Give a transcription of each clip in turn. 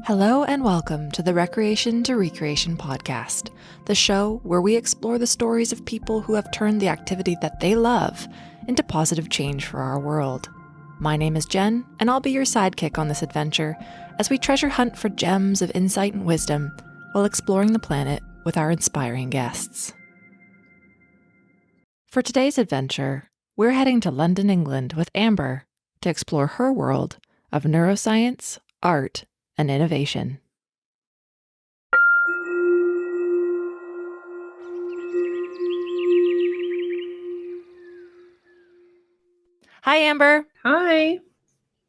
Hello and welcome to the Recreation to Recreation podcast, the show where we explore the stories of people who have turned the activity that they love into positive change for our world. My name is Jen, and I'll be your sidekick on this adventure as we treasure hunt for gems of insight and wisdom while exploring the planet with our inspiring guests. For today's adventure, we're heading to London, England with Amber to explore her world of neuroscience, art, and innovation. Hi, Amber. Hi.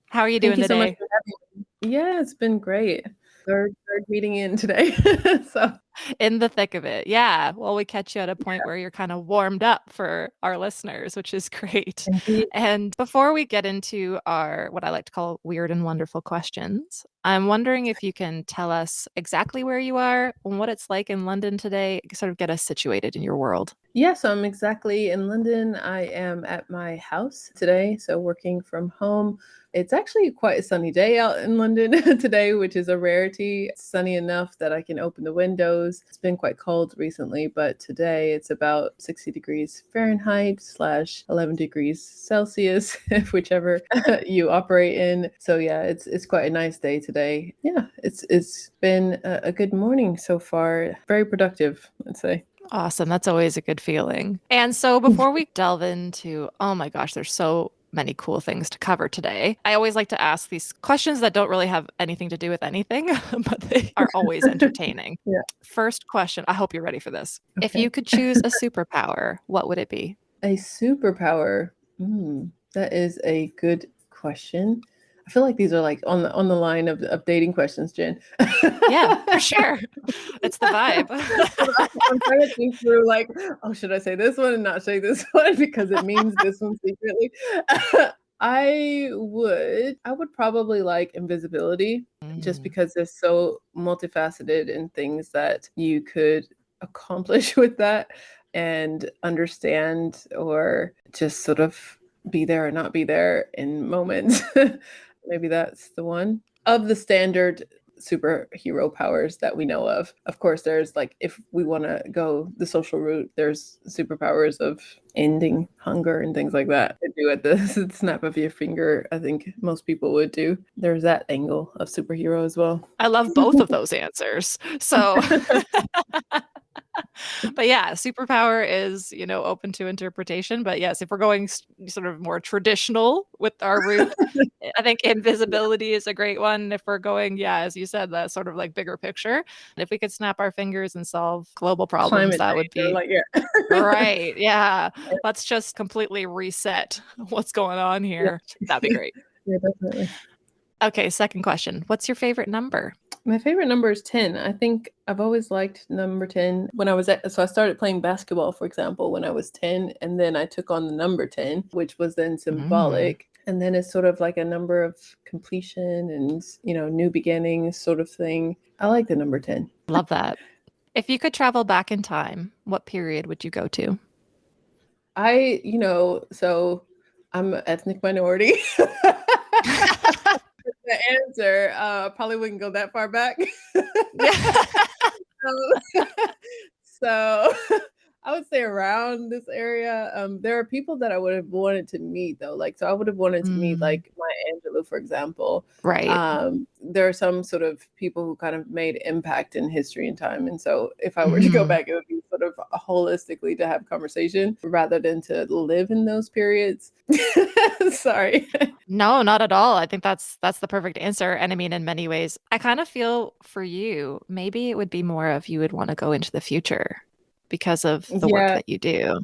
How are you Thank doing you so much today? for having me. Yeah, it's been great. Third meeting in today. So In the thick of it. Yeah. Well, we catch you at a point where you're kind of warmed up for our listeners, which is great. indeed. And before we get into our, what I like to call weird and wonderful questions, I'm wondering if you can tell us exactly where you are and what it's like in London today, sort of get us situated in your world. Yeah, so I'm exactly in London. I am at my house today, so working from home. It's actually quite a sunny day out in London today, which is a rarity. It's sunny enough that I can open the windows. It's been quite cold recently, but today it's about 60 degrees Fahrenheit / 11 degrees Celsius, whichever you operate in. So yeah, it's quite a nice day today. Yeah, it's been a good morning so far. Very productive, I'd say. Awesome. That's always a good feeling. And so before we delve into, oh my gosh, there's so many cool things to cover today. I always like to ask these questions that don't really have anything to do with anything, but they are always entertaining. Yeah. First question, I hope you're ready for this. If Okay. you could choose a superpower, what would it be? A superpower. That is a good question. I feel like these are like on the line of dating questions, Jen. Yeah, for sure. It's the vibe. I'm trying to think through like, oh, should I say this one and not say this one because it means this one secretly? I would probably like invisibility just Mm. because it's so multifaceted in things that you could accomplish with that and understand or just sort of be there or not be there in moments. Maybe that's the one. Of the standard superhero powers that we know of. Of course, there's like, if we want to go the social route, there's superpowers of ending hunger and things like that. To do at the snap of your finger, I think most people would do. There's that angle of superhero as well. I love both of those answers. So but yeah, superpower is, open to interpretation. But yes, if we're going sort of more traditional with our route, I think invisibility is a great one. If we're going, yeah, as you said, that sort of like bigger picture. If we could snap our fingers and solve global problems, Climate that would change, or be like, yeah. right. Yeah. Let's just completely reset what's going on Yeah. here. That'd be great. Yeah, definitely. Okay, second question. What's your favorite number? My favorite number is 10. I think I've always liked number 10. So I started playing basketball, for example, when I was 10, and then I took on the number 10, which was then Mm, symbolic. And then it's sort of like a number of completion and, new beginnings sort of thing. I like the number 10. love that. If you could travel back in time, what period would you go to? So I'm an ethnic minority. The answer, probably wouldn't go that far back. Um, so I would say around this area. There are people that I would have wanted to meet though. Like, so I would have wanted to meet Mm, like Maya Angelou, for example. right. There are some sort of people who kind of made impact in history and time. And so if I were to go Mhm. back, it would be sort of holistically to have conversation rather than to live in those periods. Sorry. No, not at all. I think that's the perfect answer. And I mean, in many ways, I kind of feel for you, maybe it would be more of you would want to go into the future because of the work Yeah. that you do.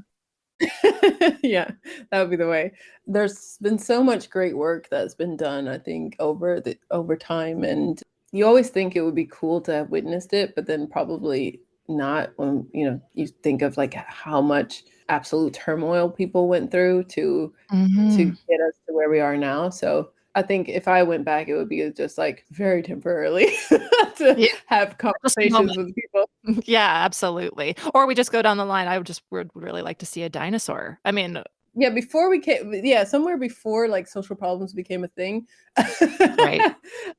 Yeah, that would be the way. There's been so much great work that's been done, I think, over time, and you always think it would be cool to have witnessed it, but then probably not when you think of like how much absolute turmoil people went through to Hmm. get us to where we are now. So I think if I went back, it would be just like very temporarily to Yeah, have just a conversations moment. with people. Yeah, absolutely. Or we just go down the line. Would really like to see a dinosaur. I mean, Yeah, before we came, yeah, somewhere before like social problems became a thing. Right.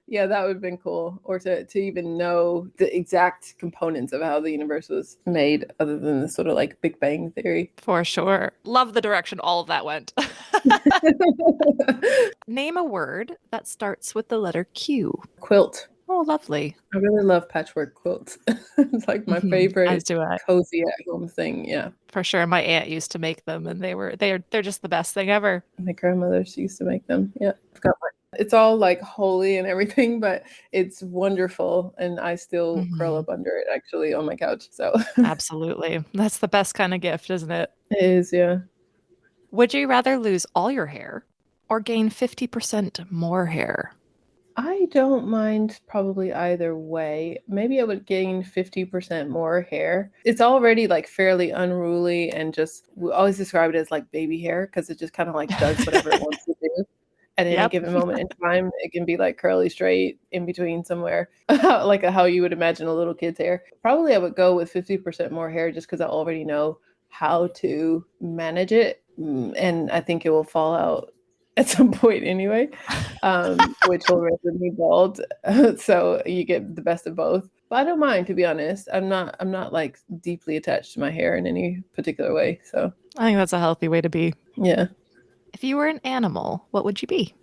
Yeah, that would have been cool. Or to even know the exact components of how the universe was made, other than the sort of like Big Bang theory. For sure. Love the direction all of that went. Name a word that starts with the letter Q. Quilt. Oh, lovely. I really love patchwork quilts. It's like my As favorite do I. cozy at home thing. Yeah. For sure. My aunt used to make them and they're just the best thing ever. My grandmother, she used to make them. Yeah. I've got one. It's all like holy and everything, but it's wonderful. And I still curl Mhm. up under it actually on my couch. So Absolutely. That's the best kind of gift, isn't it? it is, yeah. Would you rather lose all your hair or gain 50% more hair? I don't mind probably either way. Maybe I would gain 50% more hair. It's already like fairly unruly and just we always describe it as like baby hair because it just kind of like does whatever it wants to do. At any Yep. given moment in time, it can be like curly straight in between somewhere, like how you would imagine a little kid's hair. Probably I would go with 50% more hair just because I already know how to manage it. And I think it will fall out at some point anyway, which will render me bald. So you get the best of both. But I don't mind, to be honest. I'm not like deeply attached to my hair in any particular way. So I think that's a healthy way to be. yeah. If you were an animal, what would you be?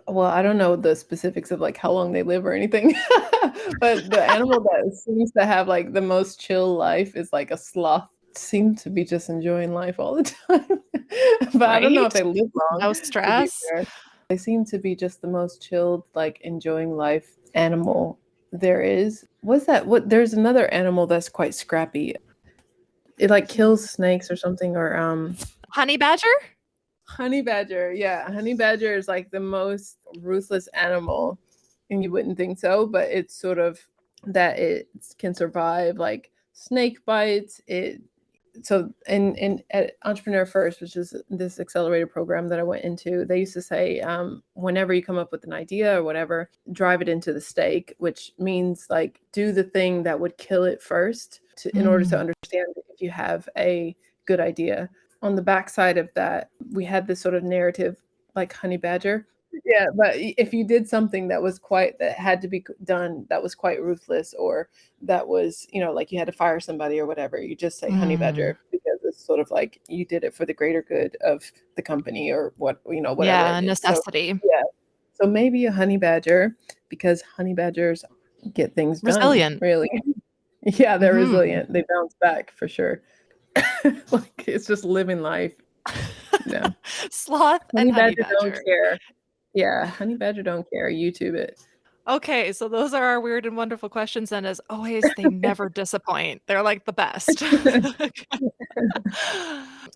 Well, I don't know the specifics of like how long they live or anything, but the animal that seems to have like the most chill life is like a sloth. Seem to be just enjoying life all the time. But I don't know if Right? they live long, No to be stress. fair. They seem to be just the most chilled, like enjoying life animal there is. What's that? What there's another animal that's quite scrappy. It like kills snakes or something, or Honey badger? honey badger. Yeah, honey badger is like the most ruthless animal, and you wouldn't think so, but it's sort of that it can survive like snake bites. It so in at Entrepreneur First, which is this accelerated program that I went into, they used to say, whenever you come up with an idea or whatever, drive it into the stake, which means like do the thing that would kill it first in order to Mm. understand if you have a good idea. On the backside of that, we had this sort of narrative like honey badger. Yeah, but if you did something that had to be done, that was quite ruthless, or that was, like you had to fire somebody or whatever, you just say honey Mm. badger because it's sort of like you did it for the greater good of the company or whatever Yeah, it is. So necessity. yeah, so maybe a honey badger because honey badgers get things done, Resilient. really. Yeah, they're Hmm. resilient. They bounce back for sure. Like it's just living life. Yeah. Sloth and Honey honey badger don't badger. care. Yeah, honey badger don't care. YouTube it. Okay, so those are our weird and wonderful questions, and as always, they never disappoint. They're like the best.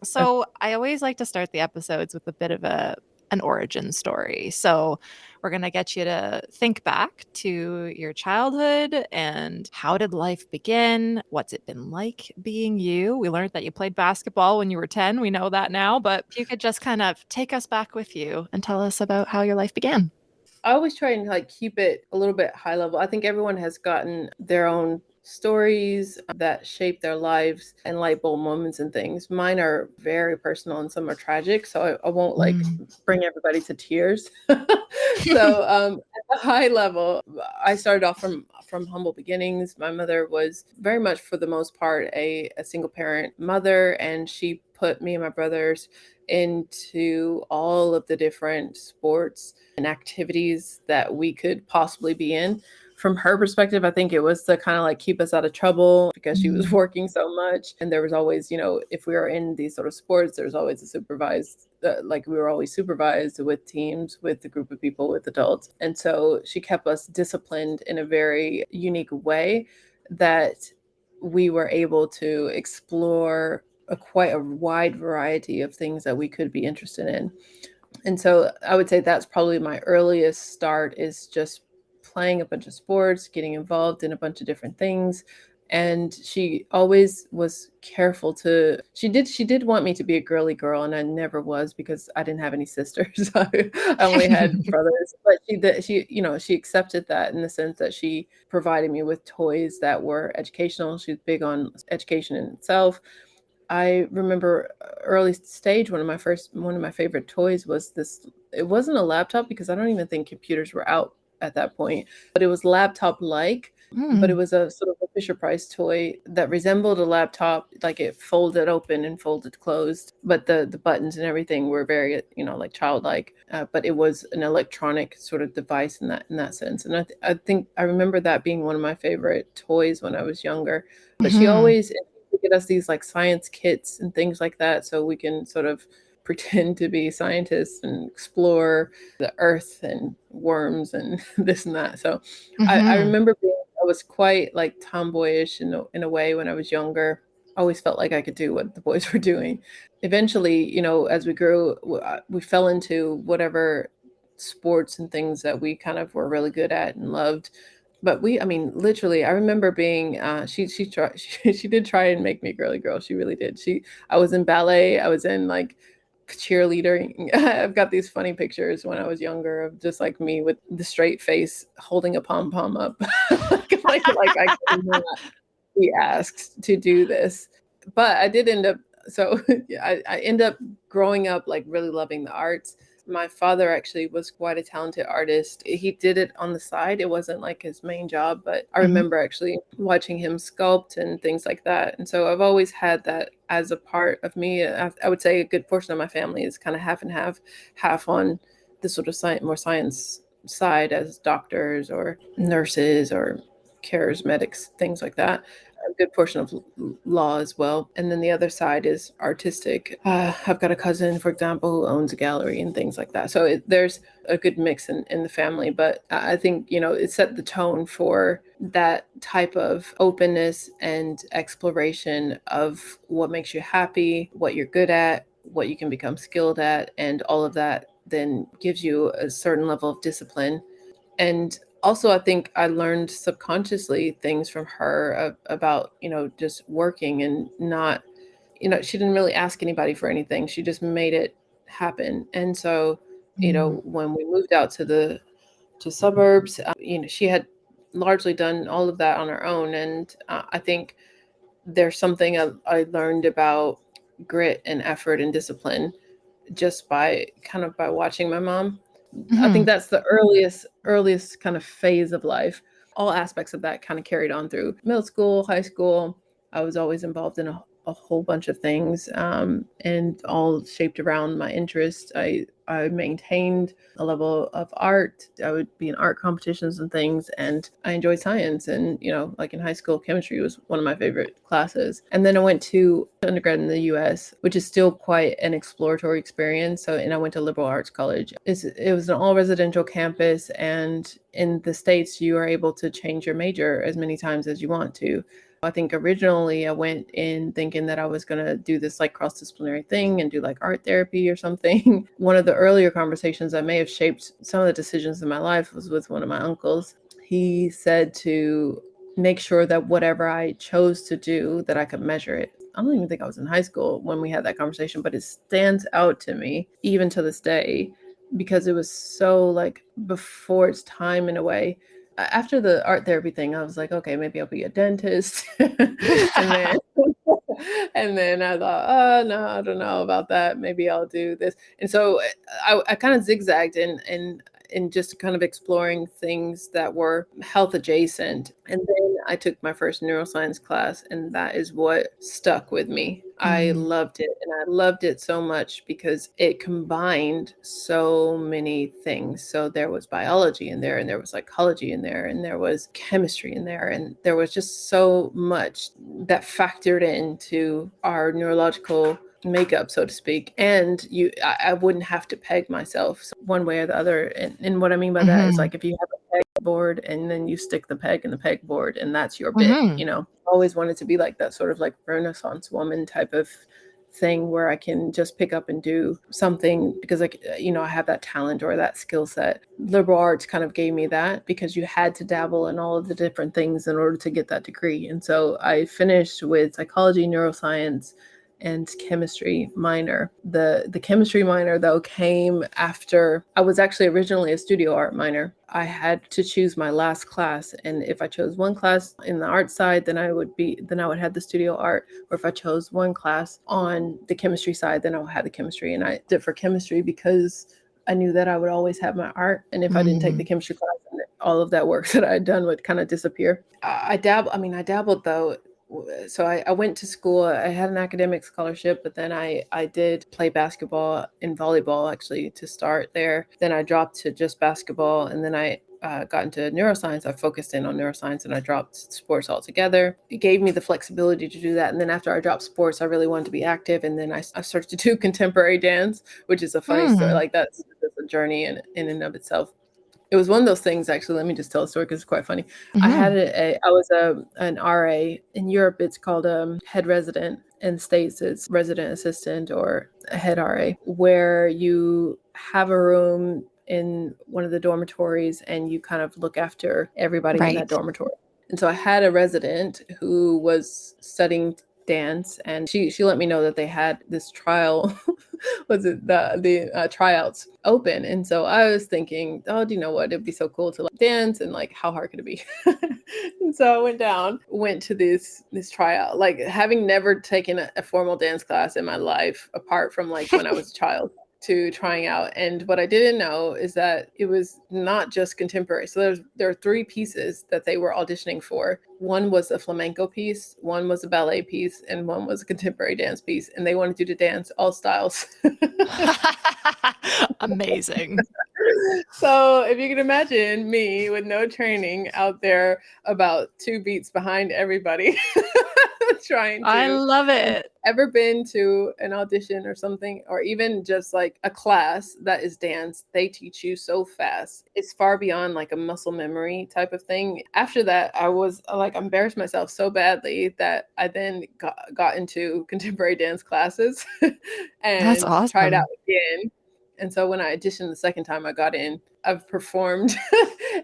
So I always like to start the episodes with a bit of an origin story. So we're gonna get you to think back to your childhood and how did life begin? What's it been like being you? We learned that you played basketball when you were 10. We know that now, but if you could just kind of take us back with you and tell us about how your life began. I always try and like keep it a little bit high level. I think everyone has gotten their own stories that shape their lives and light bulb moments and things. Mine are very personal and some are tragic, so I won't like Mm. bring everybody to tears. So at the high level, I started off from humble beginnings. My mother was very much, for the most part, a single parent mother, and she put me and my brothers into all of the different sports and activities that we could possibly be in. From her perspective, I think it was to kind of like keep us out of trouble because she was Mm. working so much. And there was always, if we were in these sort of sports, there was always a supervised, like we were always supervised with teams, with a group of people, with adults. And so she kept us disciplined in a very unique way that we were able to explore quite a wide variety of things that we could be interested in. And so I would say that's probably my earliest start, is just playing a bunch of sports, getting involved in a bunch of different things. And she always was careful to she did want me to be a girly girl, and I never was because I didn't have any sisters. I only had brothers. But she accepted that in the sense that she provided me with toys that were educational. She was big on education in itself. I remember early stage, one of my favorite toys was this. It wasn't a laptop because I don't even think computers were out at that point, but it was laptop like, but it Mm. was a sort of a Fisher Price toy that resembled a laptop, like it folded open and folded closed, but the buttons and everything were very, like childlike. But it was an electronic sort of device in that sense. And I think I remember that being one of my favorite toys when I was younger. But she Hmm. always get us these like science kits and things like that so we can sort of pretend to be scientists and explore the earth and worms and this and that. So I Hmm. remember I was quite like tomboyish in a way when I was younger. I always felt like I could do what the boys were doing. Eventually, as we grew, we fell into whatever sports and things that we kind of were really good at and loved. But I mean, literally, I remember being, she tried, she did try and make me girly girl. She really did. I was in ballet. I was in like cheerleader. I've got these funny pictures when I was younger of just like me with the straight face holding a pom pom up, like I could not be asked to do this. But I did end up. So yeah, I end up growing up like really loving the arts. My father actually was quite a talented artist. He did it on the side. It wasn't like his main job, but I Hmm. remember actually watching him sculpt and things like that. And so I've always had that as a part of me. I would say a good portion of my family is kind of half and half on the sort of more science side as doctors or nurses or charismatics, things like that. A good portion of law as well. And then the other side is artistic. I've got a cousin, for example, who owns a gallery and things like that. So there's a good mix in the family. But I think, it set the tone for that type of openness and exploration of what makes you happy, what you're good at, what you can become skilled at, and all of that then gives you a certain level of discipline. And also, I think I learned subconsciously things from her about, just working and not, she didn't really ask anybody for anything. She just made it happen. And so, Mm. when we moved out to suburbs, she had largely done all of that on her own. And I think there's something I learned about grit and effort and discipline just by watching my mom. I Hmm. think that's the earliest kind of phase of life. All aspects of that kind of carried on through middle school, high school. I was always involved in a whole bunch of things, and all shaped around my interests. I maintained a level of art. I would be in art competitions and things, and I enjoyed science. And like in high school, chemistry was one of my favorite classes. And then I went to undergrad in the U.S., which is still quite an exploratory experience. And I went to liberal arts college. It was an all residential campus, and in the States, you are able to change your major as many times as you want to. I think originally I went in thinking that I was going to do this like cross disciplinary thing and do like art therapy or something. One of the earlier conversations that may have shaped some of the decisions in my life was with one of my uncles. He said to make sure that whatever I chose to do, that I could measure it. I don't even think I was in high school when we had that conversation, but it stands out to me even to this day because it was so like before its time in a way. After the art therapy thing, I was like, okay, maybe I'll be a dentist. and then and then I thought, oh no, I don't know about that. Maybe I'll do this. And so I kind of zigzagged and just kind of exploring things that were health adjacent. And then I took my first neuroscience class, and that is what stuck with me. I Mm. loved it. And I loved it so much because it combined so many things. So there was biology in there, and there was psychology in there, and there was chemistry in there, and there was just so much that factored into our neurological makeup, so to speak. And I wouldn't have to peg myself one way or the other. And what I mean by that is Hmm. like if you have a peg board and then you stick the peg in the peg board and that's your bit, Hmm. always wanted to be like that sort of like Renaissance woman type of thing where I can just pick up and do something because I have that talent or that skill set. Liberal arts kind of gave me that because you had to dabble in all of the different things in order to get that degree. And so I finished with psychology, neuroscience, and chemistry minor. The chemistry minor, though, came after I was actually originally a studio art minor. I had to choose my last class, and if I chose one class in the art side, then I would have the studio art, or if I chose one class on the chemistry side, then I would have the chemistry. And I did for chemistry because I knew that I would always have my art, and if I didn't take the chemistry class, all of that work that I had done would kind of disappear. I dabbled though. So I went to school. I had an academic scholarship, but then I did play basketball and volleyball actually to start there. Then I dropped to just basketball, and then I got into neuroscience. I focused in on neuroscience, and I dropped sports altogether. It gave me the flexibility to do that. And then after I dropped sports, I really wanted to be active, and then I started to do contemporary dance, which is a funny story. Like that's a journey in and of itself. It was one of those things, actually. Let me just tell a story because it's quite funny. I was an RA. In Europe, it's called head resident. In the States, it's resident assistant or a head RA, where you have a room in one of the dormitories and you kind of look after everybody in that dormitory. And so I had a resident who was studying dance, and she let me know that they had this trial was it the tryouts open. And so I was thinking, oh, do you know what, it'd be so cool to like dance, and like how hard could it be? And so I went to this tryout, like having never taken a formal dance class in my life apart from like when I was a child, to trying out. And what I didn't know is that it was not just contemporary. So there are three pieces that they were auditioning for. One was a flamenco piece, one was a ballet piece, and one was a contemporary dance piece. And they wanted you to dance all styles. Amazing. So if you can imagine me with no training out there about 2 beats behind everybody trying to. I love it. Ever been to an audition or something, or even just like a class that is dance? They teach you so fast. It's far beyond like a muscle memory type of thing. After that, I was like embarrassed myself so badly that I then got into contemporary dance classes and That's awesome. tried out again. And so when I auditioned the second time I got in, I've performed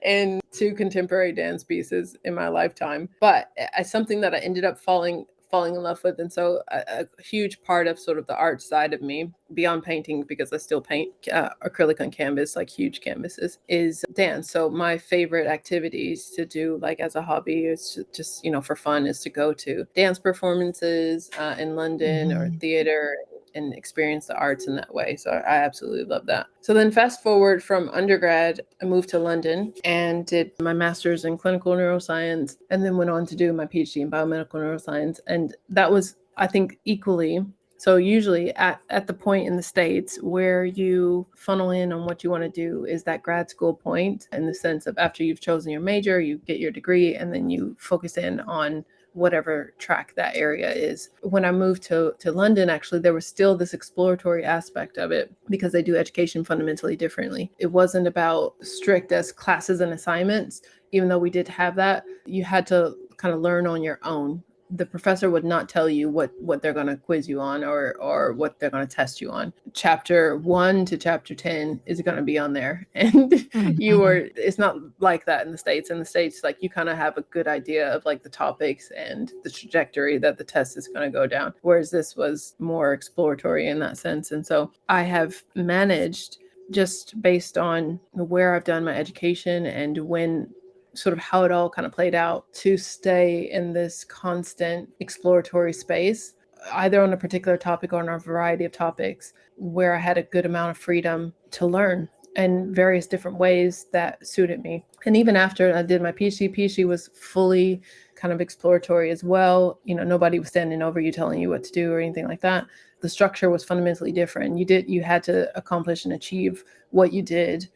in 2 contemporary dance pieces in my lifetime. But it's something that I ended up falling in love with. And so a huge part of sort of the art side of me, beyond painting, because I still paint acrylic on canvas, like huge canvases, is dance. So my favorite activities to do, like as a hobby, is just, for fun, is to go to dance performances in London or theater and experience the arts in that way. So I absolutely love that. So then fast forward from undergrad, I moved to London and did my master's in clinical neuroscience, and then went on to do my PhD in biomedical neuroscience. And that was, I think, equally. So usually at the point in the States where you funnel in on what you want to do is that grad school point, in the sense of after you've chosen your major, you get your degree, and then you focus in on whatever track that area is. When I moved to London, actually, there was still this exploratory aspect of it because they do education fundamentally differently. It wasn't about strict as classes and assignments, even though we did have that. You had to kind of learn on your own. The professor would not tell you what they're going to quiz you on or what they're going to test you on. Chapter 1 to chapter 10 is going to be on there. And it's not like that in the States. In the States, like, you kind of have a good idea of like the topics and the trajectory that the test is going to go down. Whereas this was more exploratory in that sense. And so I have managed, just based on where I've done my education and when sort of how it all kind of played out, to stay in this constant exploratory space, either on a particular topic or on a variety of topics, where I had a good amount of freedom to learn in various different ways that suited me. And even after I did my PhD was fully kind of exploratory as well. Nobody was standing over you telling you what to do or anything like that. The structure was fundamentally different. You had to accomplish and achieve what you did.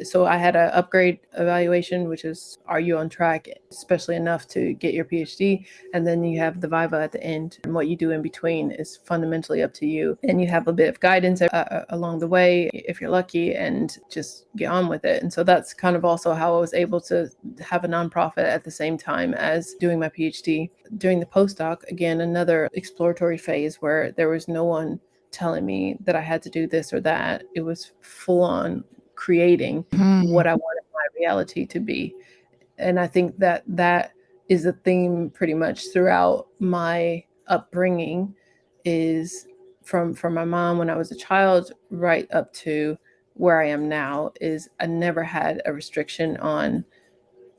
So I had an upgrade evaluation, which is, are you on track, especially enough to get your PhD? And then you have the Viva at the end, and what you do in between is fundamentally up to you. And you have a bit of guidance along the way, if you're lucky, and just get on with it. And so that's kind of also how I was able to have a nonprofit at the same time as doing my PhD. During the postdoc, again, another exploratory phase where there was no one telling me that I had to do this or that. It was full on creating what I wanted my reality to be. And I think that is a theme pretty much throughout my upbringing, is from my mom when I was a child right up to where I am now, is I never had a restriction on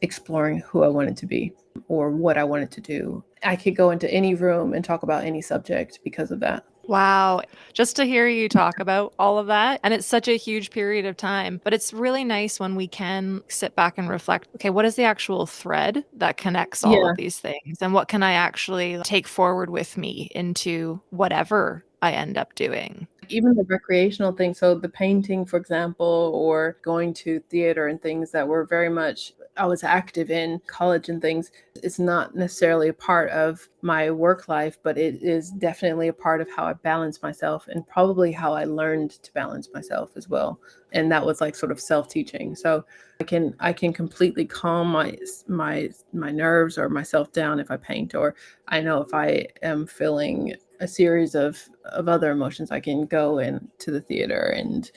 exploring who I wanted to be or what I wanted to do. I could go into any room and talk about any subject because of that. Wow. Just to hear you talk about all of that. And it's such a huge period of time. But it's really nice when we can sit back and reflect, okay, what is the actual thread that connects all Yeah. of these things? And what can I actually take forward with me into whatever I end up doing? Even the recreational things, so the painting, for example, or going to theater and things that were very much, I was active in college and things, it's not necessarily a part of my work life, but it is definitely a part of how I balance myself and probably how I learned to balance myself as well. And that was like sort of self-teaching. So I can completely calm my nerves or myself down if I paint, or I know if I am feeling a series of other emotions, I can go into the theater and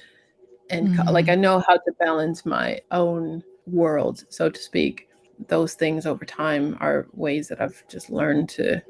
like I know how to balance my own world, so to speak. Those things over time are ways that I've just learned to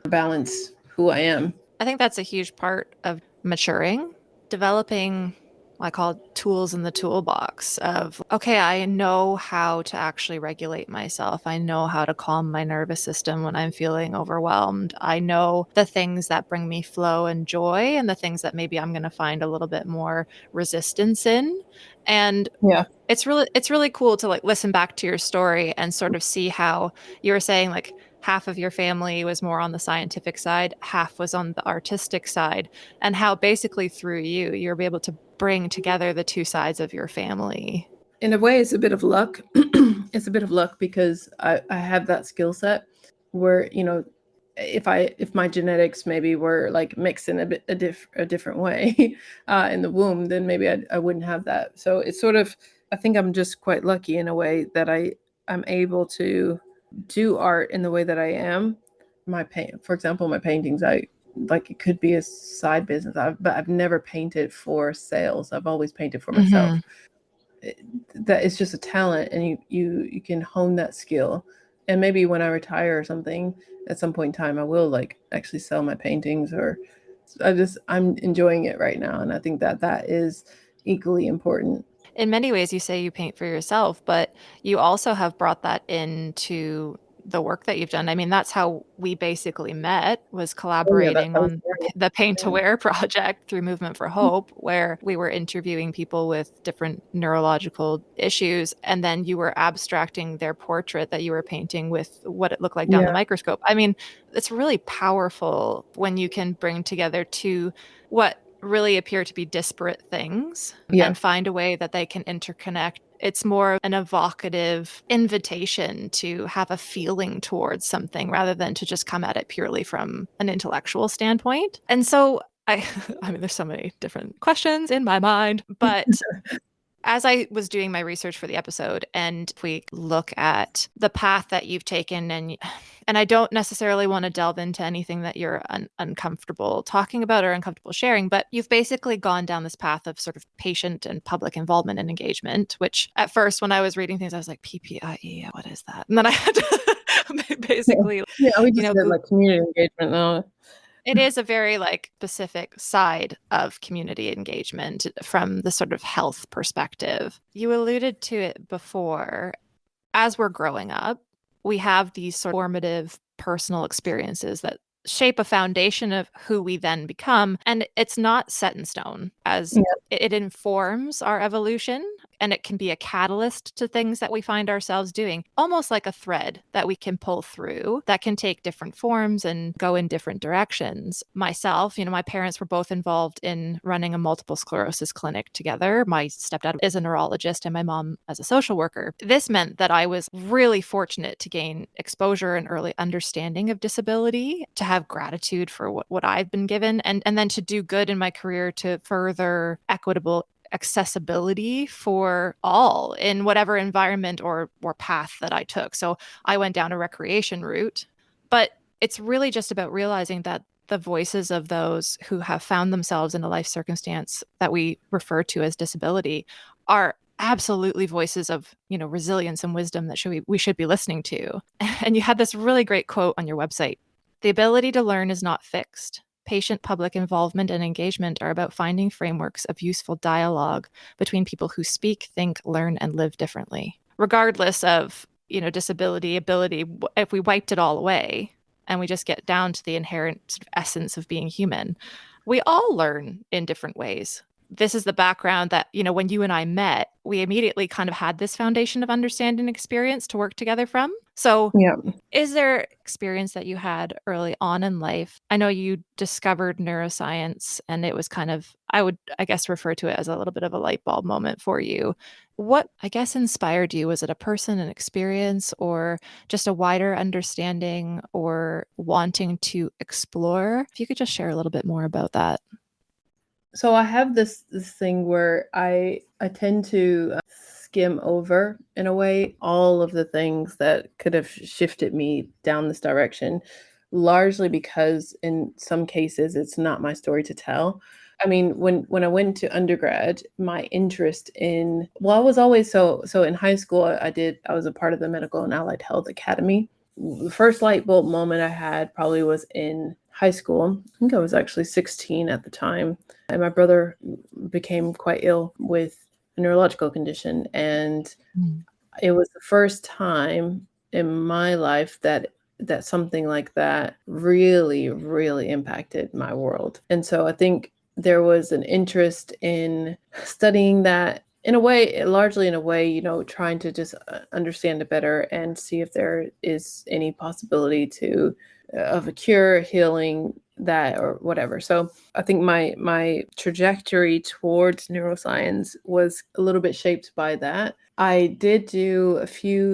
balance who I am. I think that's a huge part of maturing, developing what I call tools in the toolbox of, okay, I know how to actually regulate myself. I know how to calm my nervous system when I'm feeling overwhelmed. I know the things that bring me flow and joy and the things that maybe I'm going to find a little bit more resistance in. And Yeah. it's really cool to like listen back to your story and sort of see how you were saying like half of your family was more on the scientific side, half was on the artistic side, and how basically through you're able to bring together the two sides of your family. In a way, it's a bit of luck. It's a bit of luck because I have that skill set where, if my genetics maybe were like mixed in a different way in the womb, then maybe I wouldn't have that. So it's sort of, I think I'm just quite lucky in a way that I'm able to do art in the way that I am. For example, my paintings, I like, it could be a side business, but I've never painted for sales. I've always painted for myself. Mm-hmm. That is just a talent, and you can hone that skill. And maybe when I retire or something, at some point in time, I will like actually sell my paintings, or I'm enjoying it right now, and I think that is equally important. In many ways, you say you paint for yourself, but you also have brought that into the work that you've done. I mean, that's how we basically met, was Oh yeah, that collaborating sounds on great. the Paint to Yeah. Wear project through Movement for Hope, where we were interviewing people with different neurological issues. And then you were abstracting their portrait that you were painting with what it looked like down the Yeah. microscope. I mean, it's really powerful when you can bring together two what really appear to be disparate things Yeah. and find a way that they can interconnect. It's more an evocative invitation to have a feeling towards something rather than to just come at it purely from an intellectual standpoint. And so I mean, there's so many different questions in my mind, but as I was doing my research for the episode, and if we look at the path that you've taken, and I don't necessarily want to delve into anything that you're uncomfortable talking about or uncomfortable sharing, but you've basically gone down this path of sort of patient and public involvement and engagement, which at first when I was reading things, I was like, PPIE, what is that? And then I had to basically, Yeah, we you just know, said like community engagement now. it is a very like specific side of community engagement from the sort of health perspective. You alluded to it before. As we're growing up, we have these sort of formative personal experiences that shape a foundation of who we then become. And it's not set in stone, as Yeah. it informs our evolution, and it can be a catalyst to things that we find ourselves doing, almost like a thread that we can pull through that can take different forms and go in different directions. Myself, my parents were both involved in running a multiple sclerosis clinic together. My stepdad is a neurologist and my mom as a social worker. This meant that I was really fortunate to gain exposure and early understanding of disability, to have gratitude for what I've been given, and then to do good in my career to further equitable accessibility for all in whatever environment or path that I took. So I went down a recreation route, but it's really just about realizing that the voices of those who have found themselves in a life circumstance that we refer to as disability are absolutely voices of, resilience and wisdom that we should be listening to. And you had this really great quote on your website. The ability to learn is not fixed. patient public involvement and engagement are about finding frameworks of useful dialogue between people who speak, think, learn, and live differently. Regardless of, disability, ability, if we wiped it all away and we just get down to the inherent sort of essence of being human, we all learn in different ways. This is the background that, when you and I met, we immediately kind of had this foundation of understanding experience to work together from. So, Yeah. is there experience that you had early on in life? I know you discovered neuroscience and it was kind of, I guess, refer to it as a little bit of a light bulb moment for you. What, I guess, inspired you? Was it a person, an experience, or just a wider understanding or wanting to explore? If you could just share a little bit more about that. So I have this thing where I tend to skim over, in a way, all of the things that could have shifted me down this direction, largely because in some cases it's not my story to tell. I mean, when I went to undergrad, my interest in, well, I was always so in high school, I was a part of the Medical and Allied Health Academy. The first light bulb moment I had probably was in high school. I think I was actually 16 at the time. And my brother became quite ill with a neurological condition. And it was the first time in my life that something like that really, really impacted my world. And so I think there was an interest in studying that in a way, largely in a way, trying to just understand it better and see if there is any possibility of a cure, healing, that or whatever. So I think my trajectory towards neuroscience was a little bit shaped by that. I did do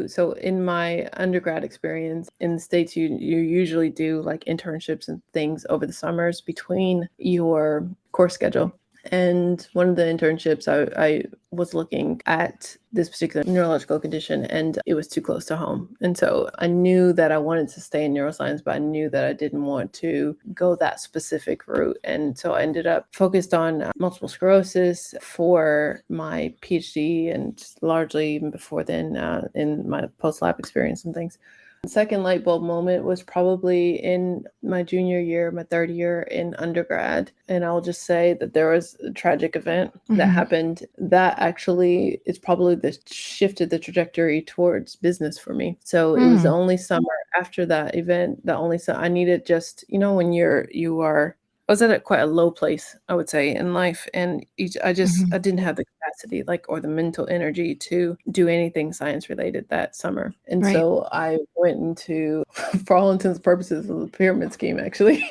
so in my undergrad experience in the States, you usually do like internships and things over the summers between your course schedule. And one of the internships, I was looking at this particular neurological condition and it was too close to home. And so I knew that I wanted to stay in neuroscience, but I knew that I didn't want to go that specific route. And so I ended up focused on multiple sclerosis for my PhD and largely even before then in my post-lab experience and things. The second light bulb moment was probably in my junior year, my third year in undergrad. And I'll just say that there was a tragic event that happened that actually is probably shifted the trajectory towards business for me. So it was the only summer after that event, I needed just, when I was at quite a low place, I would say, in life. And I didn't have the capacity, or the mental energy to do anything science related that summer. And Right. so I went into, for all intents and purposes, a pyramid scheme, actually.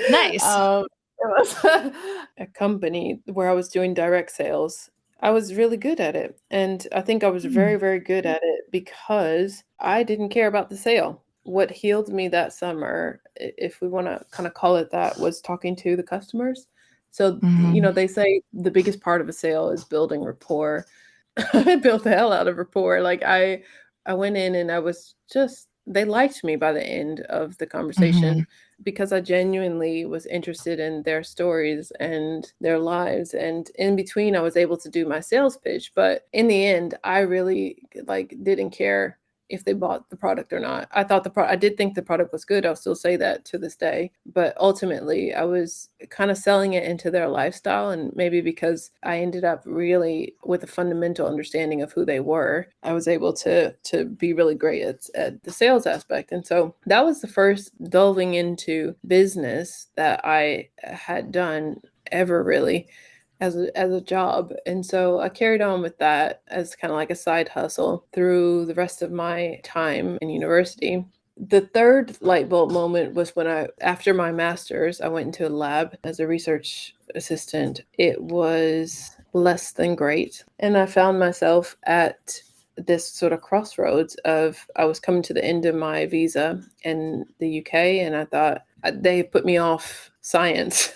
Nice. It was a company where I was doing direct sales. I was really good at it. And I think I was very, very good at it because I didn't care about the sale. What healed me that summer, if we want to kind of call it that, was talking to the customers. So, they say the biggest part of a sale is building rapport. I built the hell out of rapport. I went in and I was they liked me by the end of the conversation because I genuinely was interested in their stories and their lives. And in between, I was able to do my sales pitch. But in the end, I really didn't care if they bought the product or not. I did think the product was good. I'll still say that to this day. But ultimately, I was kind of selling it into their lifestyle. And maybe because I ended up really with a fundamental understanding of who they were, I was able to be really great at the sales aspect. And so that was the first delving into business that I had done ever, really, as a job. And so I carried on with that as kind of like a side hustle through the rest of my time in university. The third light bulb moment was when after my master's, I went into a lab as a research assistant. It was less than great. And I found myself at this sort of crossroads I was coming to the end of my visa in the UK, and I thought they put me off science.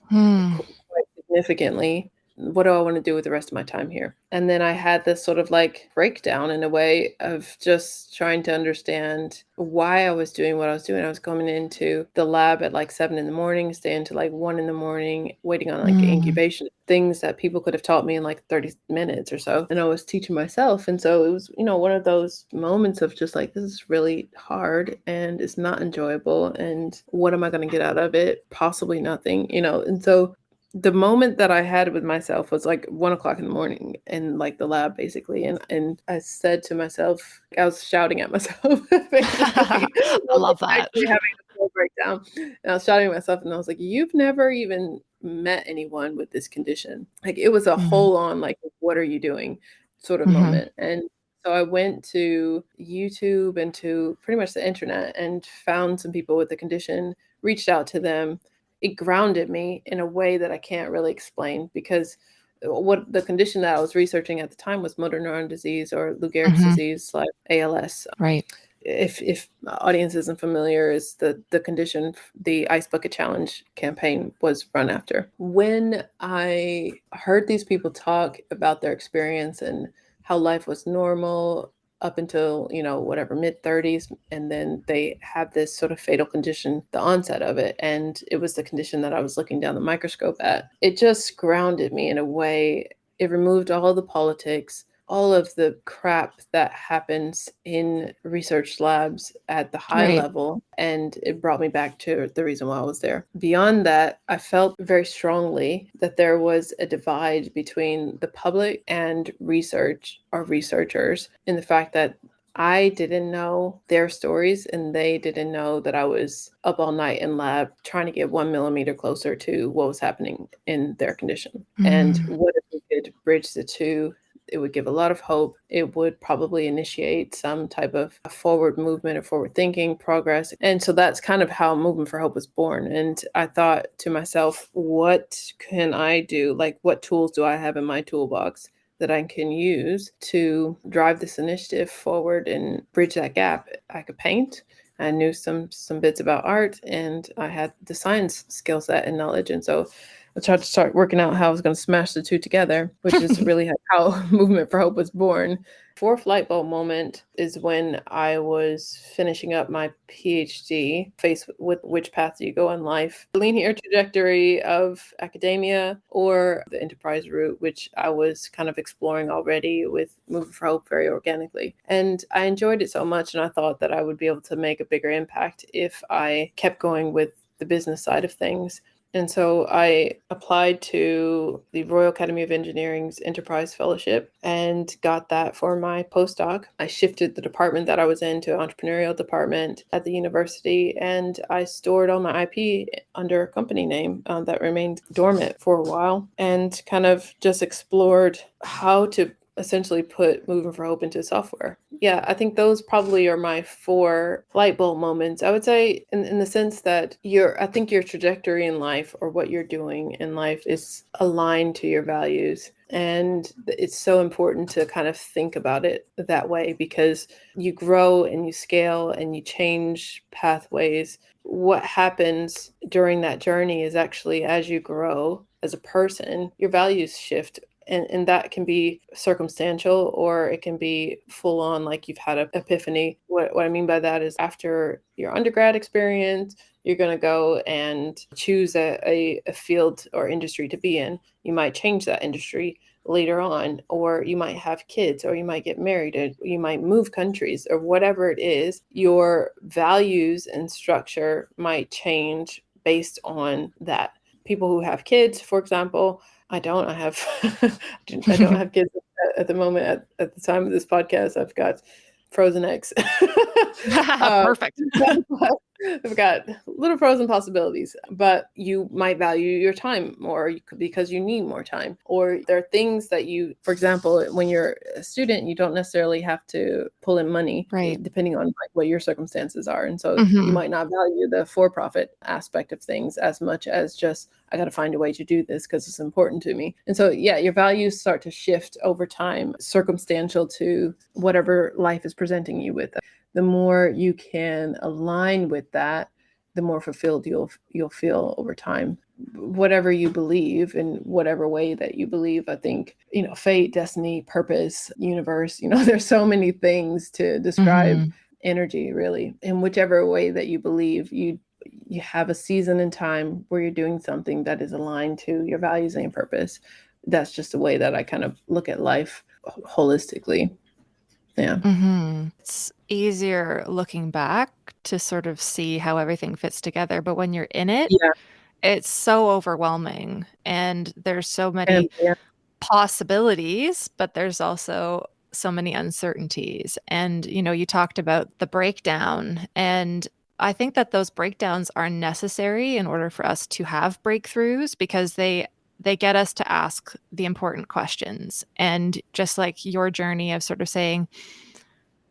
Quite significantly. what do I want to do with the rest of my time here? And then I had this sort of like breakdown in a way of just trying to understand why I was doing what I was doing. I was coming into the lab at like 7 a.m, staying to like 1 a.m, waiting on like incubation, things that people could have taught me in like 30 minutes or so. And I was teaching myself. And so it was, one of those moments of just like, this is really hard and it's not enjoyable. And what am I going to get out of it? Possibly nothing, And so the moment that I had with myself was like 1 o'clock in the morning in like the lab, basically. And I said to myself, I was shouting at myself, basically. I love that. Actually having a full breakdown. And I was shouting at myself and I was like, you've never even met anyone with this condition. Like it was a whole on like, what are you doing sort of moment. And so I went to YouTube and to pretty much the internet and found some people with the condition, reached out to them. It grounded me in a way that I can't really explain, because what the condition that I was researching at the time was motor neuron disease, or Lou Gehrig's disease, like ALS. Right. If audience isn't familiar, is the condition the Ice Bucket Challenge campaign was run after. When I heard these people talk about their experience and how life was normal up until, whatever, mid-30s, and then they have this sort of fatal condition, the onset of it, and it was the condition that I was looking down the microscope at. It just grounded me in a way. It removed all the politics, all of the crap that happens in research labs at the high level, and it brought me back to the reason why I was there. Beyond that, I felt very strongly that there was a divide between the public and research or researchers, in the fact that I didn't know their stories and they didn't know that I was up all night in lab trying to get 1 millimeter closer to what was happening in their condition. And what if we could bridge the two? It would give a lot of hope. It would probably initiate some type of forward movement or forward thinking progress. And so that's kind of how Movement for Hope was born. And I thought to myself, what can I do? Like, what tools do I have in my toolbox that I can use to drive this initiative forward and bridge that gap? I could paint. I knew some bits about art, and I had the science skill set and knowledge. And so I tried to start working out how I was going to smash the two together, which is really how Movement for Hope was born. Fourth light bulb moment is when I was finishing up my PhD, faced with which path do you go in life, the linear trajectory of academia or the enterprise route, which I was kind of exploring already with Movement for Hope very organically. And I enjoyed it so much, and I thought that I would be able to make a bigger impact if I kept going with the business side of things. And so I applied to the Royal Academy of Engineering's Enterprise Fellowship and got that for my postdoc. I shifted the department that I was in to entrepreneurial department at the university, and I stored all my IP under a company name that remained dormant for a while, and kind of just explored how to essentially put Moving for Hope into software. Yeah, I think those probably are my 4 light bulb moments. I would say in the sense that I think your trajectory in life, or what you're doing in life, is aligned to your values. And it's so important to kind of think about it that way, because you grow and you scale and you change pathways. What happens during that journey is actually, as you grow as a person, your values shift. And that can be circumstantial, or it can be full on, like you've had an epiphany. What I mean by that is, after your undergrad experience, you're going to go and choose a field or industry to be in. You might change that industry later on, or you might have kids, or you might get married, or you might move countries, or whatever it is. Your values and structure might change based on that. People who have kids, for example, I don't. I have I don't have kids at the moment. At the time of this podcast, I've got frozen eggs. Perfect. I've got little frozen possibilities, but you might value your time more because you need more time. Or there are things that you, for example, when you're a student, you don't necessarily have to pull in money, right, depending on like what your circumstances are. And so you might not value the for-profit aspect of things as much as just, I got to find a way to do this because it's important to me. And so, yeah, your values start to shift over time, circumstantial to whatever life is presenting you with. The more you can align with that, the more fulfilled you'll feel over time. whatever you believe, in whatever way that you believe. I think, fate, destiny, purpose, universe, there's so many things to describe energy, really. In whichever way that you believe, you have a season in time where you're doing something that is aligned to your values and purpose. That's just the way that I kind of look at life holistically. Yeah. It's easier looking back to sort of see how everything fits together, but when you're in it, Yeah. it's so overwhelming and there's so And many yeah. possibilities, but there's also so many uncertainties. And, you talked about the breakdown, and I think that those breakdowns are necessary in order for us to have breakthroughs because they get us to ask the important questions. And just like your journey of sort of saying,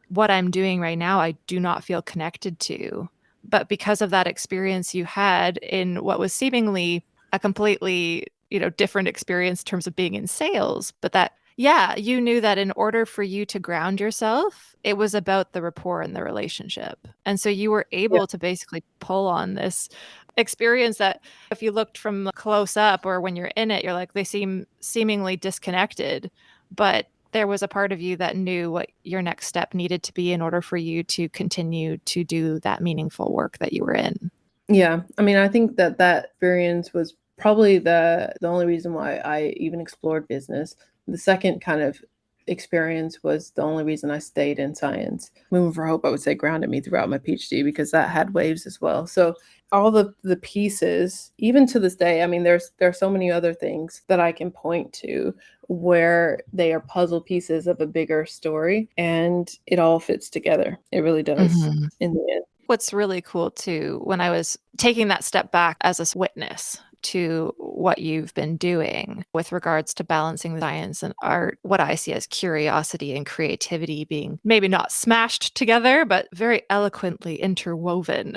what I'm doing right now, I do not feel connected to. But because of that experience you had in what was seemingly a completely, different experience in terms of being in sales, but that, yeah, you knew that in order for you to ground yourself, it was about the rapport and the relationship. And so you were Yeah. able to basically pull on this experience that if you looked from close up or when you're in it, you're like, they seem seemingly disconnected. But there was a part of you that knew what your next step needed to be in order for you to continue to do that meaningful work that you were in. Yeah. I mean, I think that experience was probably the only reason why I even explored business. The second kind of experience was the only reason I stayed in science. Moving for Hope, I would say, grounded me throughout my PhD because that had waves as well. So all the pieces, even to this day, I mean, there are so many other things that I can point to where they are puzzle pieces of a bigger story, and it all fits together. It really does in the end. What's really cool too, when I was taking that step back as a witness to what you've been doing with regards to balancing science and art, what I see as curiosity and creativity being maybe not smashed together, but very eloquently interwoven.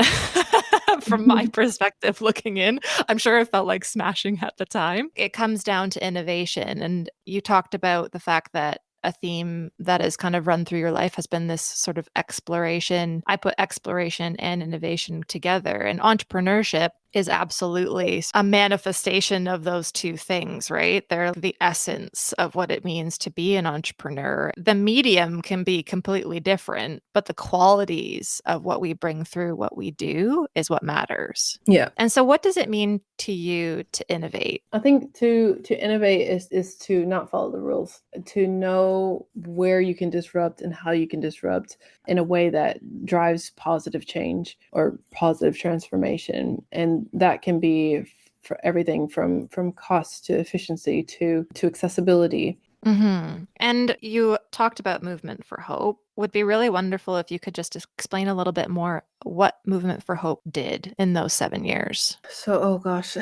From my perspective looking in, I'm sure it felt like smashing at the time. It comes down to innovation. And you talked about the fact that a theme that has kind of run through your life has been this sort of exploration. I put exploration and innovation together, and entrepreneurship is absolutely a manifestation of those two things, right? They're the essence of what it means to be an entrepreneur. The medium can be completely different, but the qualities of what we bring through what we do is what matters. Yeah. And so what does it mean to you to innovate? I think to innovate is to not follow the rules, to know where you can disrupt and how you can disrupt in a way that drives positive change or positive transformation. And that can be for everything from cost to efficiency to accessibility. And you talked about Movement for Hope. Would be really wonderful if you could just explain a little bit more what Movement for Hope did in those 7 years. So, oh gosh.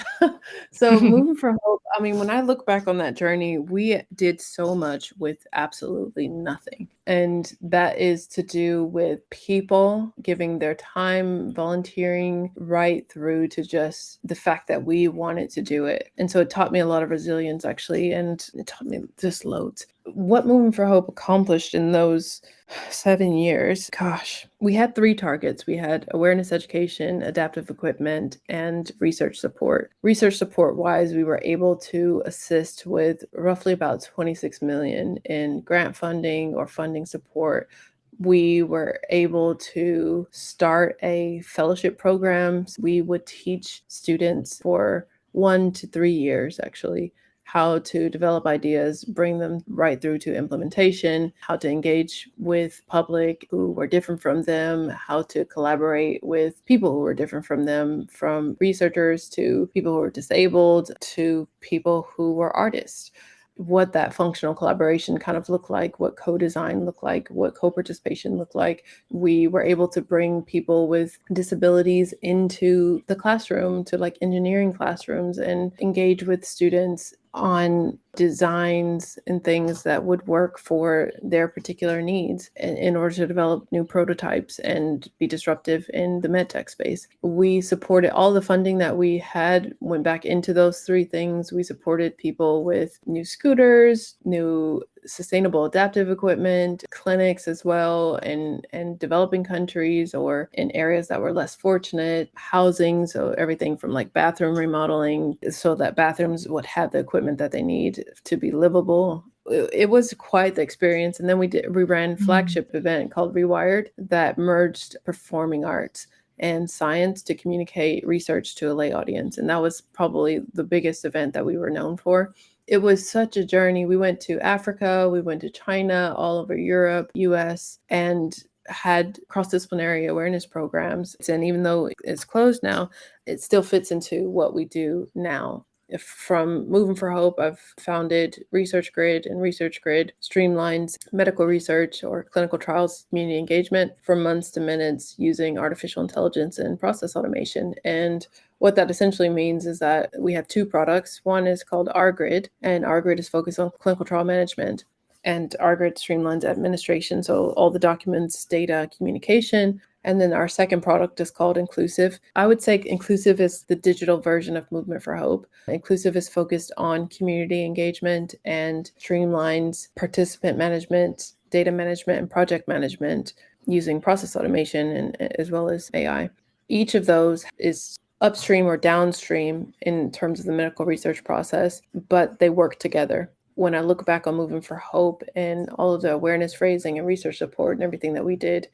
So moving from Hope, I mean, when I look back on that journey, we did so much with absolutely nothing. And that is to do with people giving their time, volunteering, right through to just the fact that we wanted to do it. And so it taught me a lot of resilience, actually, and it taught me just loads. What Moving for Hope accomplished in those 7 years, gosh, we had 3 targets. We had awareness education, adaptive equipment, and research support. Research support wise, we were able to assist with roughly about 26 million in grant funding or funding support. We were able to start a fellowship program. We would teach students for 1 to 3 years, actually, how to develop ideas, bring them right through to implementation, how to engage with public who were different from them, how to collaborate with people who were different from them, from researchers to people who were disabled to people who were artists. What that functional collaboration kind of looked like, what co-design looked like, what co-participation looked like. We were able to bring people with disabilities into the classroom, to like engineering classrooms, and engage with students on designs and things that would work for their particular needs in order to develop new prototypes and be disruptive in the medtech space. We supported all the funding that we had went back into those 3 things. We supported people with new scooters, new sustainable adaptive equipment, clinics as well, and developing countries or in areas that were less fortunate, housing, so everything from like bathroom remodeling so that bathrooms would have the equipment that they need to be livable. It was quite the experience. And then we ran a flagship event called Rewired that merged performing arts and science to communicate research to a lay audience. And that was probably the biggest event that we were known for. It was such a journey. We went to Africa, we went to China, all over Europe, US, and had cross-disciplinary awareness programs. And even though it's closed now, it still fits into what we do now. From Moving for Hope, I've founded Research Grid, and Research Grid streamlines medical research or clinical trials community engagement from months to minutes using artificial intelligence and process automation. And what that essentially means is that we have two products. One is called RGrid, and RGrid is focused on clinical trial management. And RGrid streamlines administration, so all the documents, data, communication. And then our second product is called Inclusive. I would say Inclusive is the digital version of Movement for Hope. Inclusive is focused on community engagement and streamlines participant management, data management, and project management using process automation and as well as AI. Each of those is upstream or downstream in terms of the medical research process, but they work together. When I look back on Moving for Hope and all of the awareness raising and research support and everything that we did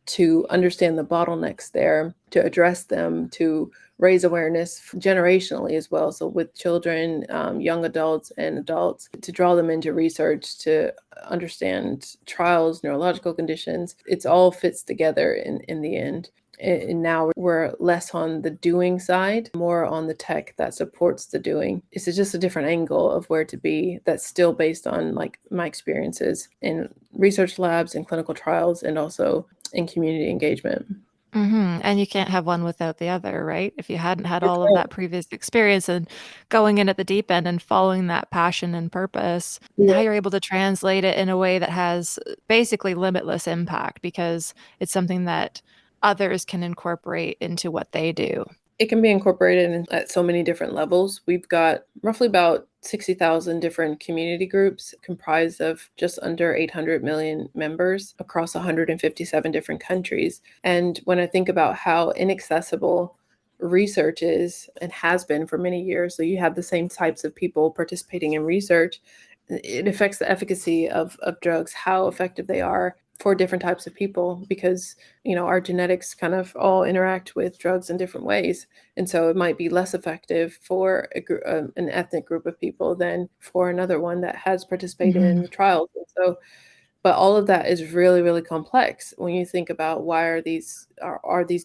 to understand the bottlenecks there, to address them, to raise awareness generationally as well. So with children, young adults and adults, to draw them into research, to understand trials, neurological conditions, it's all fits together in the end. And now we're less on the doing side, more on the tech that supports the doing. It's just a different angle of where to be that's still based on like my experiences in research labs and clinical trials and also in community engagement. And you can't have one without the other, right? If you hadn't had all of that previous experience and going in at the deep end and following that passion and purpose, now you're able to translate it in a way that has basically limitless impact because it's something that others can incorporate into what they do. It can be incorporated at so many different levels. We've got roughly about 60,000 different community groups comprised of just under 800 million members across 157 different countries. And when I think about how inaccessible research is and has been for many years, so you have the same types of people participating in research, it affects the efficacy of drugs, how effective they are for different types of people, because our genetics kind of all interact with drugs in different ways, and so it might be less effective for an ethnic group of people than for another one that has participated in the trials. And so, but all of that is really, really complex when you think about why are these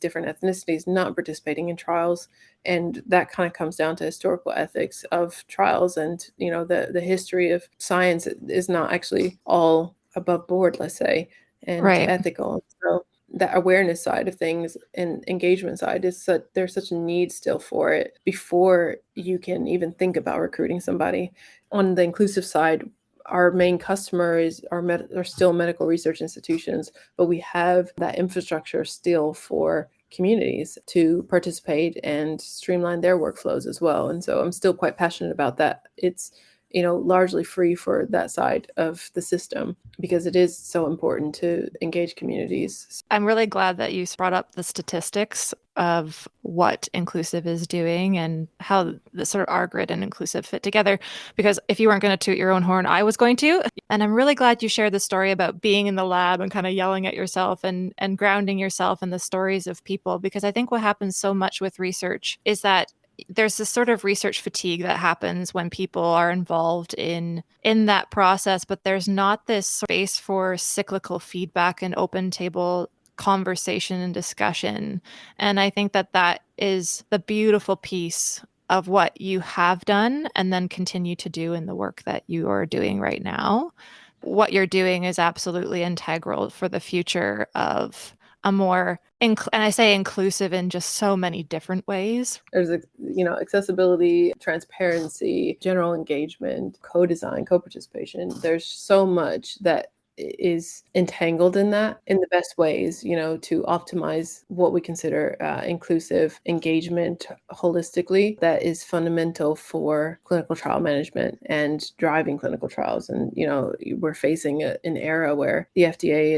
different ethnicities not participating in trials, and that kind of comes down to historical ethics of trials, and the history of science is not actually all above board, let's say, and Right. ethical. So that awareness side of things and engagement side there's such a need still for it before you can even think about recruiting somebody. On the inclusive side, our main customer are still medical research institutions, but we have that infrastructure still for communities to participate and streamline their workflows as well. And so I'm still quite passionate about that. It's largely free for that side of the system because it is so important to engage communities. I'm really glad that you brought up the statistics of what Inclusive is doing and how the sort of RGrid and Inclusive fit together. Because if you weren't going to toot your own horn, I was going to. And I'm really glad you shared the story about being in the lab and kind of yelling at yourself and grounding yourself in the stories of people. Because I think what happens so much with research is that there's this sort of research fatigue that happens when people are involved in that process, but there's not this space for cyclical feedback and open table conversation and discussion. And I think that is the beautiful piece of what you have done and then continue to do in the work that you are doing right now. What you're doing is absolutely integral for the future of a more and I say inclusive in just so many different ways. There's accessibility, transparency, general engagement, co-design, co-participation. There's so much that is entangled in that in the best ways, to optimize what we consider inclusive engagement holistically. That is fundamental for clinical trial management and driving clinical trials. And, we're facing an era where the FDA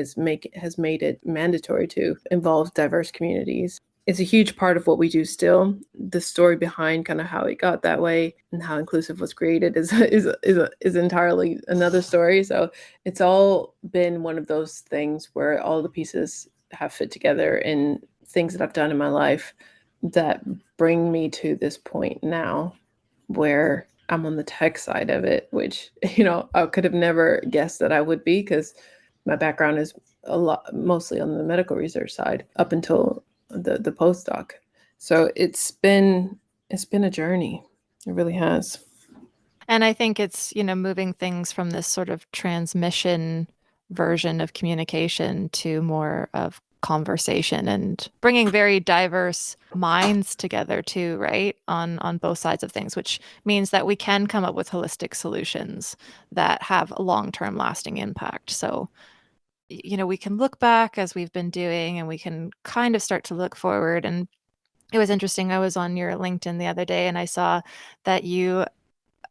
has made it mandatory to involve diverse communities. It's a huge part of what we do still. The story behind kind of how it got that way and how inclusive was created is entirely another story. So it's all been one of those things where all the pieces have fit together in things that I've done in my life that bring me to this point now where I'm on the tech side of it, which, I could have never guessed that I would be, because my background is mostly on the medical research side up until the postdoc. So it's been a journey. It really has. And I think it's, moving things from this sort of transmission version of communication to more of conversation and bringing very diverse minds together too, right? On both sides of things, which means that we can come up with holistic solutions that have a long-term lasting impact. So, we can look back as we've been doing, and we can kind of start to look forward. And it was interesting. I was on your LinkedIn the other day and I saw that you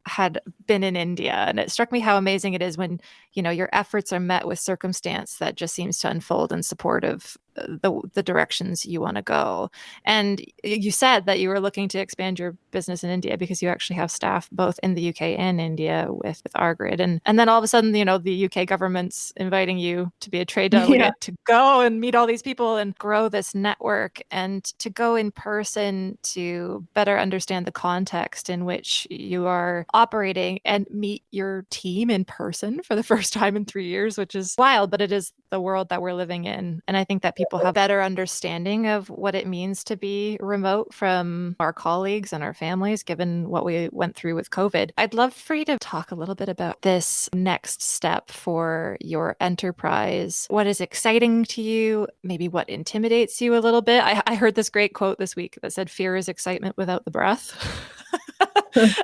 had been in India, and it struck me how amazing it is when your efforts are met with circumstance that just seems to unfold in support of the directions you want to go. And you said that you were looking to expand your business in India because you actually have staff both in the UK and India with Argrid, and then all of a sudden the UK government's inviting you to be a trade Yeah. delegate to go and meet all these people and grow this network, and to go in person to better understand the context in which you are operating and meet your team in person for the first time in 3 years, which is wild, but it is the world that we're living in. And I think that people have better understanding of what it means to be remote from our colleagues and our families, given what we went through with COVID. I'd love for you to talk a little bit about this next step for your enterprise. What is exciting to you? Maybe what intimidates you a little bit? I heard this great quote this week that said, "Fear is excitement without the breath."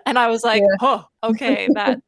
And I was like, Yeah. oh, okay, that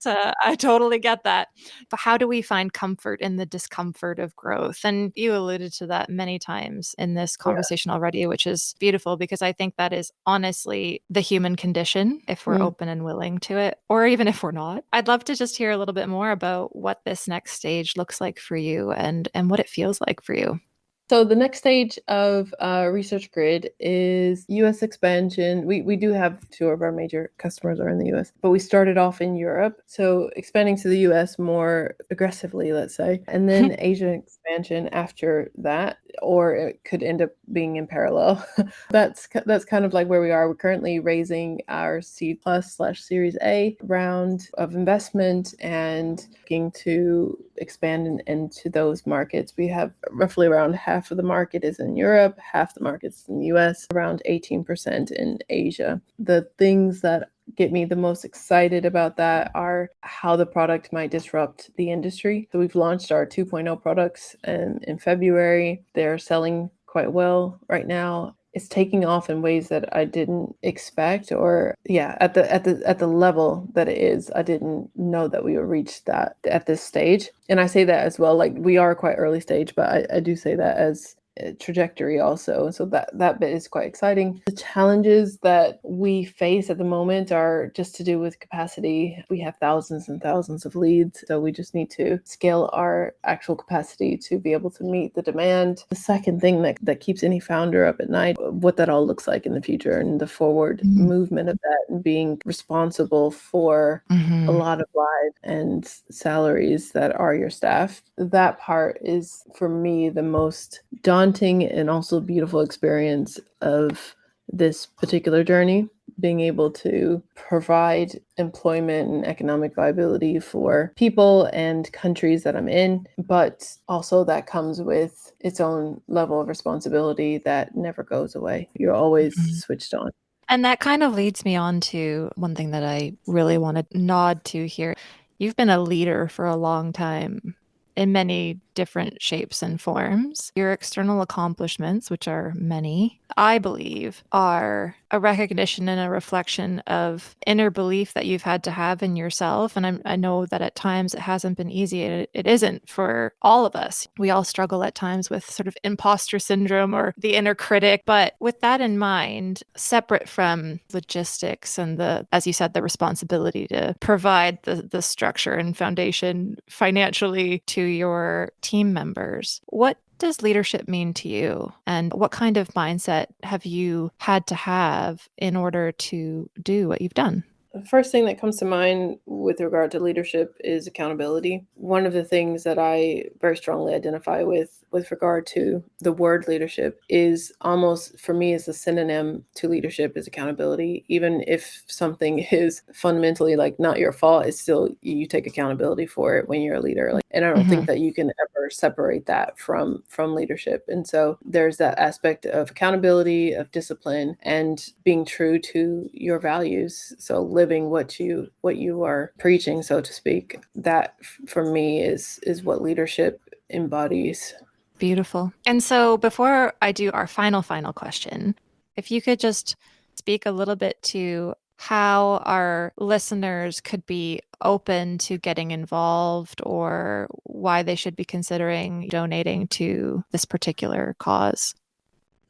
I totally get that. But how do we find comfort in the discomfort of growth? And you alluded to that many times in this Yeah. conversation already, which is beautiful, because I think that is honestly the human condition if we're Mm. open and willing to it, or even if we're not. I'd love to just hear a little bit more about what this next stage looks like for you, and what it feels like for you. So the next stage of Research Grid is US expansion. We do have two of our major customers are in the US, but we started off in Europe. So expanding to the US more aggressively, let's say, and then Asia expansion after that, or it could end up being in parallel. That's kind of like where we are. We're currently raising our C plus / Series A round of investment and looking to expand into those markets. We have roughly around half of the market is in Europe, half the market's in the US, around 18% in Asia. The things that get me the most excited about that are how the product might disrupt the industry. So we've launched our 2.0 products in February. They're selling quite well right now. It's taking off in ways that I didn't expect, or at the level that it is, I didn't know that we would reach that at this stage. And I say that as well, like we are quite early stage, but I do say that as a trajectory also. So that bit is quite exciting. The challenges that we face at the moment are just to do with capacity. We have thousands and thousands of leads, so we just need to scale our actual capacity to be able to meet the demand. The second thing that keeps any founder up at night, what that all looks like in the future and the forward movement of that, and being responsible for a lot of lives and salaries that are your staff. That part is, for me, the most daunting and also beautiful experience of this particular journey. Being able to provide employment and economic viability for people and countries that I'm in, but also that comes with its own level of responsibility that never goes away. You're always switched on. And that kind of leads me on to one thing that I really want to nod to here. You've been a leader for a long time in many different shapes and forms. Your external accomplishments, which are many, I believe, are a recognition and a reflection of inner belief that you've had to have in yourself. And I know that at times it hasn't been easy. It isn't for all of us. We all struggle at times with sort of imposter syndrome or the inner critic. But with that in mind, separate from logistics and as you said, the responsibility to provide the structure and foundation financially to your team members, what does leadership mean to you? And what kind of mindset have you had to have in order to do what you've done? The first thing that comes to mind with regard to leadership is accountability. One of the things that I very strongly identify with regard to the word leadership is almost, for me, is a synonym to leadership is accountability. Even if something is fundamentally like not your fault, it's still, you take accountability for it when you're a leader. And I don't think that you can ever separate that from leadership. And so there's that aspect of accountability, of discipline, and being true to your values. So living what you are preaching, so to speak. That for me is what leadership embodies. Beautiful. And so before I do our final question, if you could just speak a little bit to how our listeners could be open to getting involved or why they should be considering donating to this particular cause.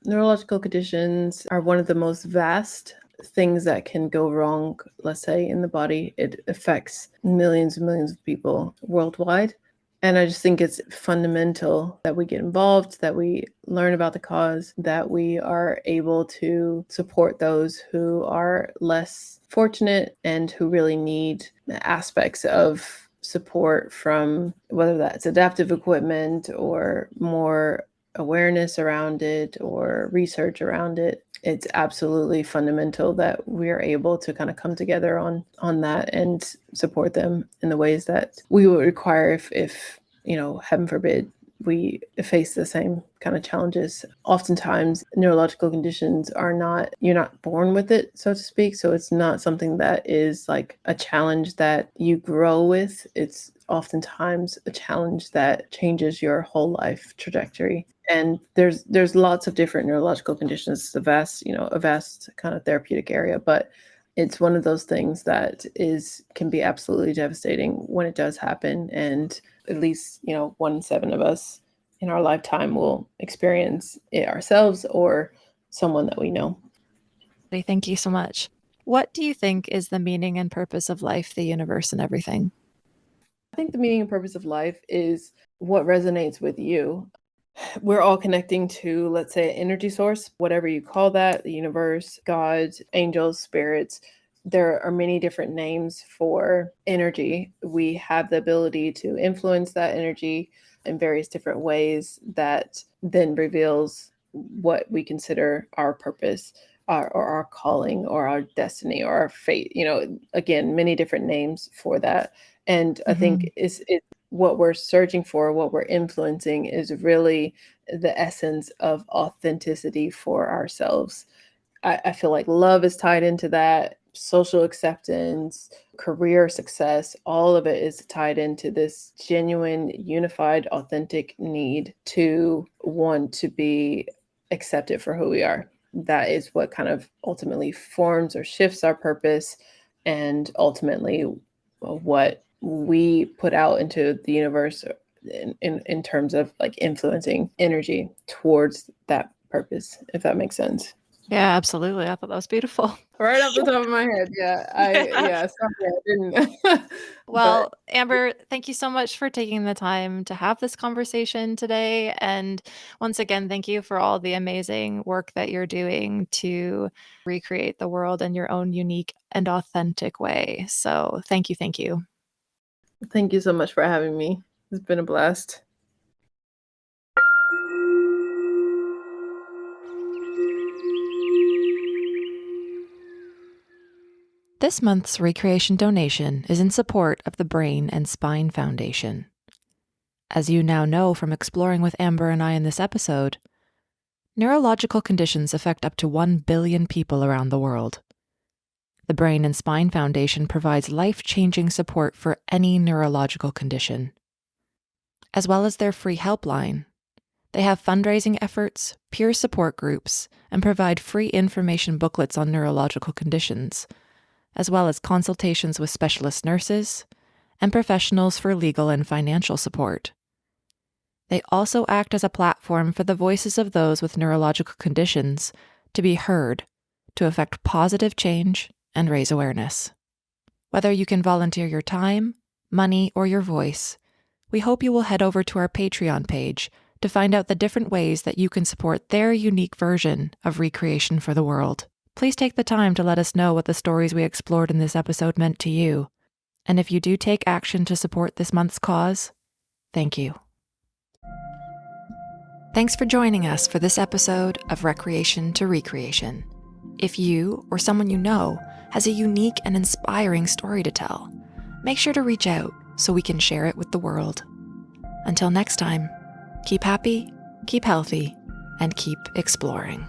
Neurological conditions are one of the most vast things that can go wrong, let's say, in the body. It affects millions and millions of people worldwide. And I just think it's fundamental that we get involved, that we learn about the cause, that we are able to support those who are less fortunate and who really need aspects of support from, whether that's adaptive equipment or more awareness around it or research around it. It's absolutely fundamental that we're able to kind of come together on that and support them in the ways that we would require if heaven forbid, we face the same kind of challenges. Oftentimes, neurological conditions you're not born with it, so to speak. So it's not something that is like a challenge that you grow with. It's oftentimes a challenge that changes your whole life trajectory. And there's lots of different neurological conditions. It's a vast kind of therapeutic area, but it's one of those things that can be absolutely devastating when it does happen. And at least, 1 in 7 of us in our lifetime will experience it ourselves or someone that we know. Thank you so much. What do you think is the meaning and purpose of life, the universe, and everything? I think the meaning and purpose of life is what resonates with you. We're all connecting to, let's say, an energy source, whatever you call that, the universe, God, angels, spirits. There are many different names for energy. We have the ability to influence that energy in various different ways that then reveals what we consider our purpose or our calling or our destiny or our fate. Again, many different names for that. And I think it's what we're searching for, what we're influencing is really the essence of authenticity for ourselves. I feel like love is tied into that, social acceptance, career success, all of it is tied into this genuine, unified, authentic need to want to be accepted for who we are. That is what kind of ultimately forms or shifts our purpose, and ultimately what we put out into the universe in terms of like influencing energy towards that purpose, if that makes sense. Yeah, absolutely. I thought that was beautiful. Right off the top of my head. Yeah. Sorry, I didn't. Well, Amber, thank you so much for taking the time to have this conversation today. And once again, thank you for all the amazing work that you're doing to recreate the world in your own unique and authentic way. So thank you. Thank you. Thank you so much for having me. It's been a blast. This month's Recreation donation is in support of the Brain and Spine Foundation. As you now know from exploring with Amber and I in this episode, neurological conditions affect up to 1 billion people around the world. The Brain and Spine Foundation provides life-changing support for any neurological condition. as well as their free helpline. They have fundraising efforts, peer support groups, and provide free information booklets on neurological conditions, as well as consultations with specialist nurses and professionals for legal and financial support. They also act as a platform for the voices of those with neurological conditions to be heard, to effect positive change and raise awareness. Whether you can volunteer your time, money, or your voice, we hope you will head over to our Patreon page to find out the different ways that you can support their unique version of recreation for the world. Please take the time to let us know what the stories we explored in this episode meant to you. And if you do take action to support this month's cause, thank you. Thanks for joining us for this episode of Recreation to Recreation. If you or someone you know has a unique and inspiring story to tell, make sure to reach out so we can share it with the world. Until next time, keep happy, keep healthy, and keep exploring.